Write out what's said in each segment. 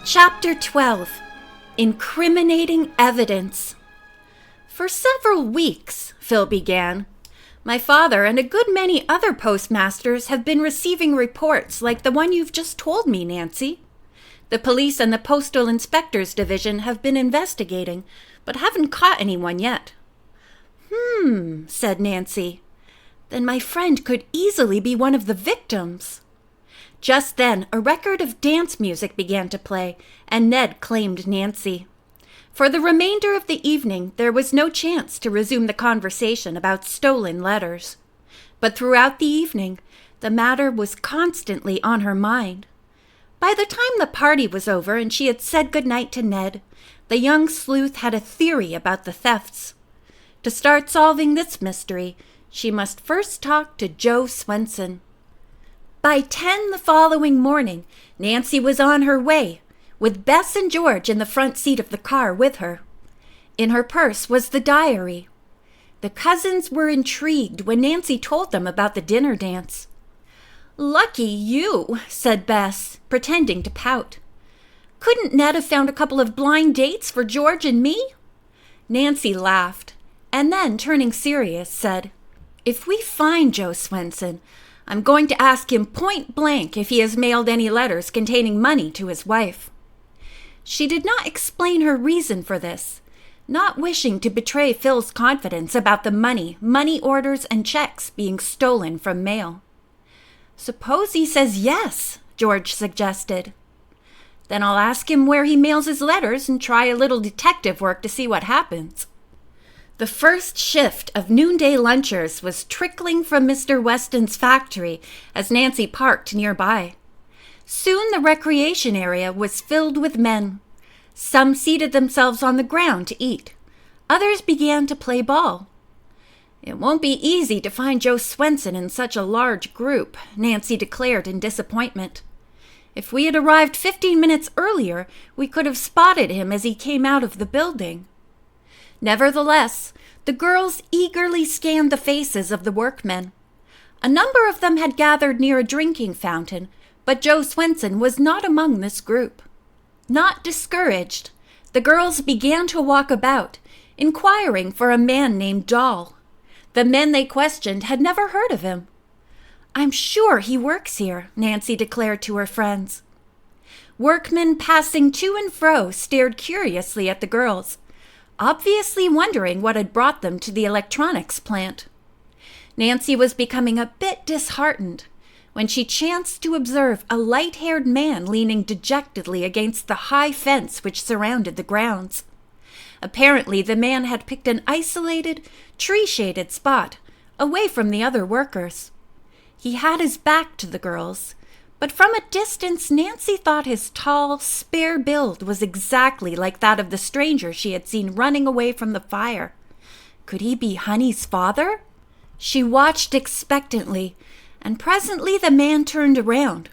Chapter 12. Incriminating Evidence. For several weeks, Phil began, my father and a good many other postmasters have been receiving reports like the one you've just told me, Nancy. The police and the Postal Inspectors Division have been investigating, but haven't caught anyone yet. Said Nancy. Then my friend could easily be one of the victims. Just then, a record of dance music began to play, and Ned claimed Nancy. For the remainder of the evening, there was no chance to resume the conversation about stolen letters. But throughout the evening, the matter was constantly on her mind. By the time the party was over and she had said goodnight to Ned, the young sleuth had a theory about the thefts. To start solving this mystery, she must first talk to Joe Swenson. By 10 the following morning, Nancy was on her way, with Bess and George in the front seat of the car with her. In her purse was the diary. The cousins were intrigued when Nancy told them about the dinner dance. "Lucky you," said Bess, pretending to pout. "Couldn't Ned have found a couple of blind dates for George and me?" Nancy laughed, and then, turning serious, said, "If we find Joe Swenson, I'm going to ask him point blank if he has mailed any letters containing money to his wife." She did not explain her reason for this, not wishing to betray Phil's confidence about the money orders, and checks being stolen from mail. "Suppose he says yes," George suggested. "Then I'll ask him where he mails his letters and try a little detective work to see what happens." The first shift of noonday lunchers was trickling from Mr. Weston's factory as Nancy parked nearby. Soon the recreation area was filled with men. Some seated themselves on the ground to eat. Others began to play ball. "It won't be easy to find Joe Swenson in such a large group," Nancy declared in disappointment. "If we had arrived 15 minutes earlier, we could have spotted him as he came out of the building." Nevertheless, the girls eagerly scanned the faces of the workmen. A number of them had gathered near a drinking fountain, but Joe Swenson was not among this group. Not discouraged, the girls began to walk about, inquiring for a man named Dahl. The men they questioned had never heard of him. "I'm sure he works here," Nancy declared to her friends. Workmen passing to and fro stared curiously at the girls, obviously wondering what had brought them to the electronics plant. Nancy was becoming a bit disheartened when she chanced to observe a light-haired man leaning dejectedly against the high fence which surrounded the grounds. Apparently, the man had picked an isolated, tree-shaded spot, away from the other workers. He had his back to the girls, but from a distance Nancy thought his tall, spare build was exactly like that of the stranger she had seen running away from the fire. Could he be Honey's father? She watched expectantly, and presently the man turned around.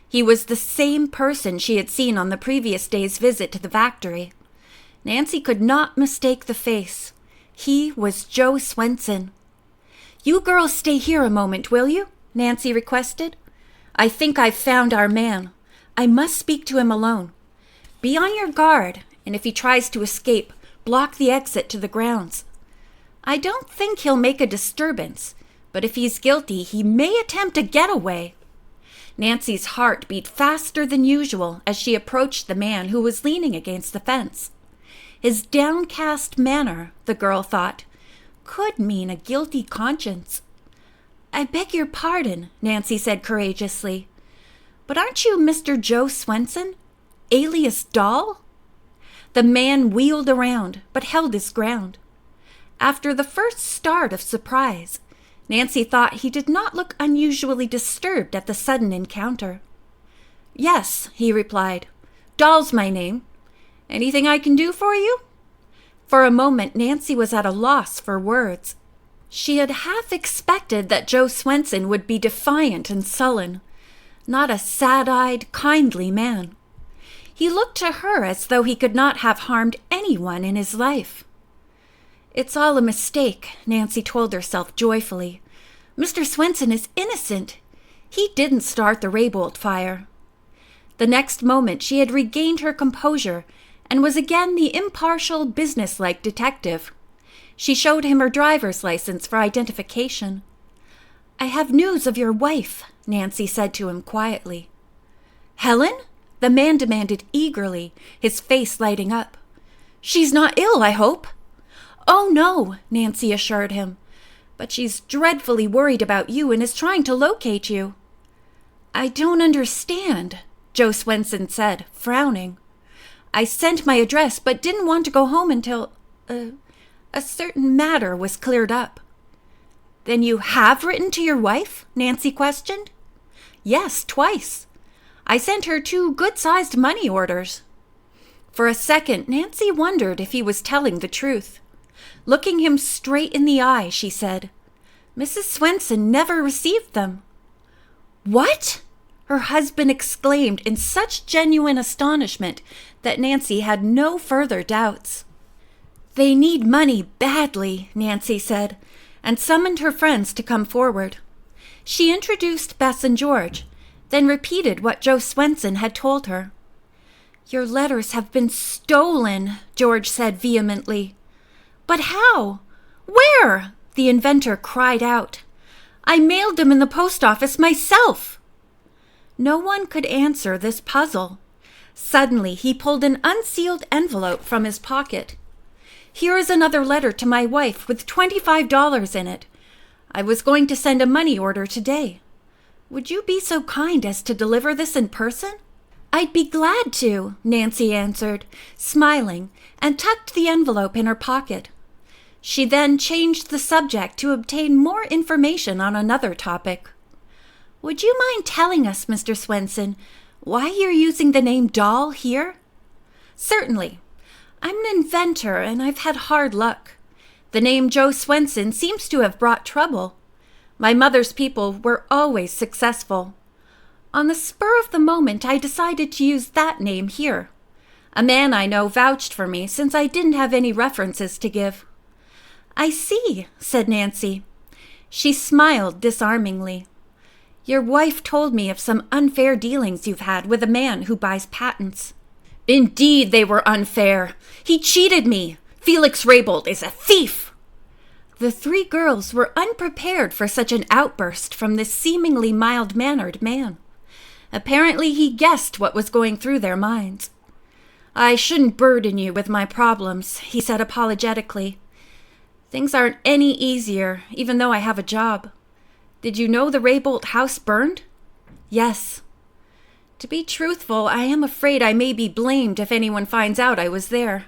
He was the same person she had seen on the previous day's visit to the factory. Nancy could not mistake the face. He was Joe Swenson. "You girls stay here a moment, will you?" Nancy requested. "I think I've found our man. I must speak to him alone. Be on your guard, and if he tries to escape, block the exit to the grounds. I don't think he'll make a disturbance, but if he's guilty, he may attempt a getaway." Nancy's heart beat faster than usual as she approached the man who was leaning against the fence. His downcast manner, the girl thought, could mean a guilty conscience. "I beg your pardon," Nancy said courageously, "but aren't you Mr. Joe Swenson, alias Dahl?" The man wheeled around, but held his ground. After the first start of surprise, Nancy thought he did not look unusually disturbed at the sudden encounter. "Yes," he replied. "Dahl's my name. Anything I can do for you?" For a moment, Nancy was at a loss for words. She had half expected that Joe Swenson would be defiant and sullen, not a sad-eyed, kindly man. He looked to her as though he could not have harmed anyone in his life. "It's all a mistake," Nancy told herself joyfully. "Mr. Swenson is innocent. He didn't start the Raybould fire." The next moment she had regained her composure and was again the impartial, businesslike detective. She showed him her driver's license for identification. "I have news of your wife," Nancy said to him quietly. "Helen?" the man demanded eagerly, his face lighting up. "She's not ill, I hope?" "Oh, no," Nancy assured him. "But she's dreadfully worried about you and is trying to locate you." "I don't understand," Joe Swenson said, frowning. "I sent my address but didn't want to go home until a certain matter was cleared up." "Then you have written to your wife?" Nancy questioned. "Yes, twice. I sent her 2 good-sized money orders." For a second, Nancy wondered if he was telling the truth. Looking him straight in the eye, she said, "Mrs. Swenson never received them." "What?" her husband exclaimed in such genuine astonishment that Nancy had no further doubts. "They need money badly," Nancy said, and summoned her friends to come forward. She introduced Bess and George, then repeated what Joe Swenson had told her. "Your letters have been stolen," George said vehemently. "But how? Where?" the inventor cried out. "I mailed them in the post office myself." No one could answer this puzzle. Suddenly, he pulled an unsealed envelope from his pocket. "Here is another letter to my wife with $25 in it. I was going to send a money order today. Would you be so kind as to deliver this in person?" "I'd be glad to," Nancy answered, smiling, and tucked the envelope in her pocket. She then changed the subject to obtain more information on another topic. "Would you mind telling us, Mr. Swenson, why you're using the name Doll here?" "Certainly. I'm an inventor, and I've had hard luck. The name Joe Swenson seems to have brought trouble. My mother's people were always successful. On the spur of the moment, I decided to use that name here. A man I know vouched for me since I didn't have any references to give." "I see," said Nancy. She smiled disarmingly. "Your wife told me of some unfair dealings you've had with a man who buys patents." "Indeed they were unfair. He cheated me. Felix Raybould is a thief." The 3 girls were unprepared for such an outburst from this seemingly mild-mannered man. Apparently he guessed what was going through their minds. "I shouldn't burden you with my problems," he said apologetically. "Things aren't any easier, even though I have a job. Did you know the Raybould house burned?" "Yes." "To be truthful, I am afraid I may be blamed if anyone finds out I was there."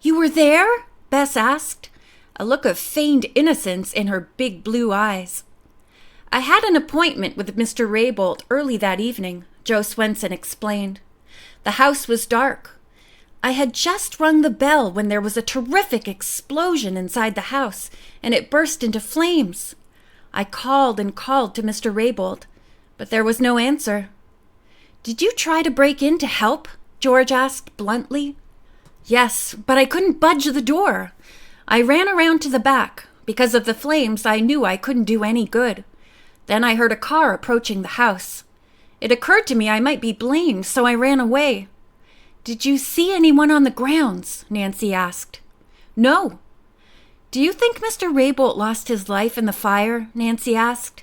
"You were there?" Bess asked, a look of feigned innocence in her big blue eyes. "I had an appointment with Mr. Raybould early that evening," Joe Swenson explained. "The house was dark. I had just rung the bell when there was a terrific explosion inside the house, and it burst into flames. I called and called to Mr. Raybould, but there was no answer." "Did you try to break in to help?" George asked bluntly. "Yes, but I couldn't budge the door. I ran around to the back. Because of the flames, I knew I couldn't do any good. Then I heard a car approaching the house. It occurred to me I might be blamed, so I ran away." "Did you see anyone on the grounds?" Nancy asked. "No." "Do you think Mr. Raybould lost his life in the fire?" Nancy asked.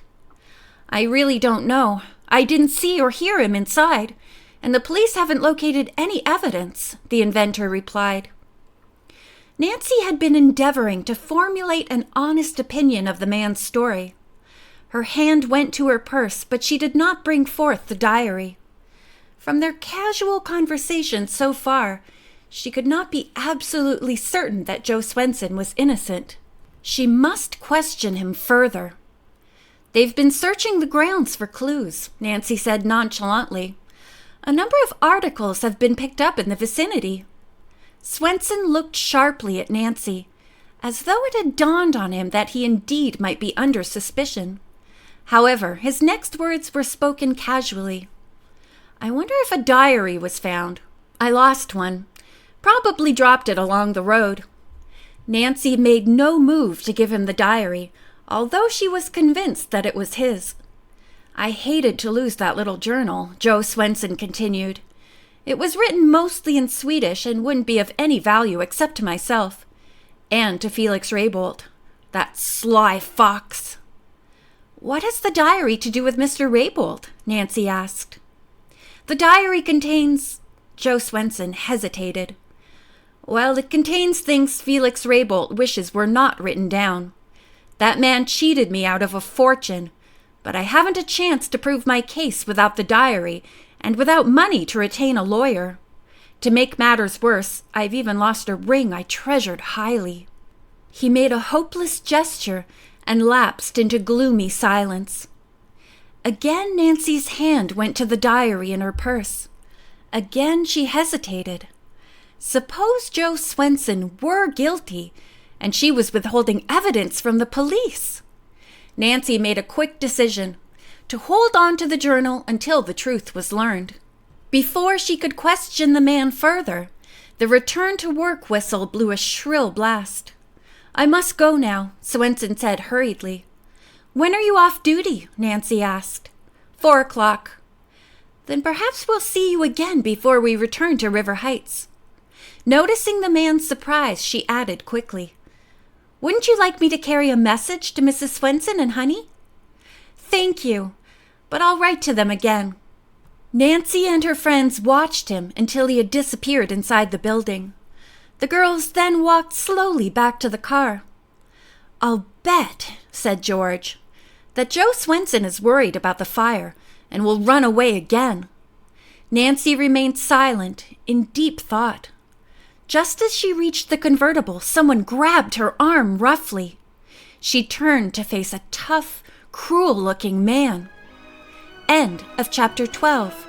"I really don't know. I didn't see or hear him inside, and the police haven't located any evidence," the inventor replied. Nancy had been endeavoring to formulate an honest opinion of the man's story. Her hand went to her purse, but she did not bring forth the diary. From their casual conversation so far, she could not be absolutely certain that Joe Swenson was innocent. She must question him further. "They've been searching the grounds for clues," Nancy said nonchalantly. "A number of articles have been picked up in the vicinity." Swenson looked sharply at Nancy, as though it had dawned on him that he indeed might be under suspicion. However, his next words were spoken casually. "I wonder if a diary was found. I lost one. Probably dropped it along the road." Nancy made no move to give him the diary, although she was convinced that it was his. I hated to lose that little journal, Joe Swenson continued. It was written mostly in Swedish and wouldn't be of any value except to myself. And to Felix Raybould. That sly fox. What has the diary to do with Mr. Raybould? Nancy asked. The diary contains... Joe Swenson hesitated. Well, it contains things Felix Raybould wishes were not written down. That man cheated me out of a fortune, but I haven't a chance to prove my case without the diary and without money to retain a lawyer. To make matters worse, I've even lost a ring I treasured highly. He made a hopeless gesture and lapsed into gloomy silence. Again Nancy's hand went to the diary in her purse. Again she hesitated. Suppose Joe Swenson were guilty, and she was withholding evidence from the police. Nancy made a quick decision to hold on to the journal until the truth was learned. Before she could question the man further, the return-to-work whistle blew a shrill blast. I must go now, Swenson said hurriedly. When are you off duty? Nancy asked. 4 o'clock. Then perhaps we'll see you again before we return to River Heights. Noticing the man's surprise, she added quickly, Wouldn't you like me to carry a message to Mrs. Swenson and Honey? Thank you, but I'll write to them again. Nancy and her friends watched him until he had disappeared inside the building. The girls then walked slowly back to the car. I'll bet, said George, that Joe Swenson is worried about the fire and will run away again. Nancy remained silent, in deep thought. Just as she reached the convertible, someone grabbed her arm roughly. She turned to face a tough, cruel-looking man. End of chapter 12.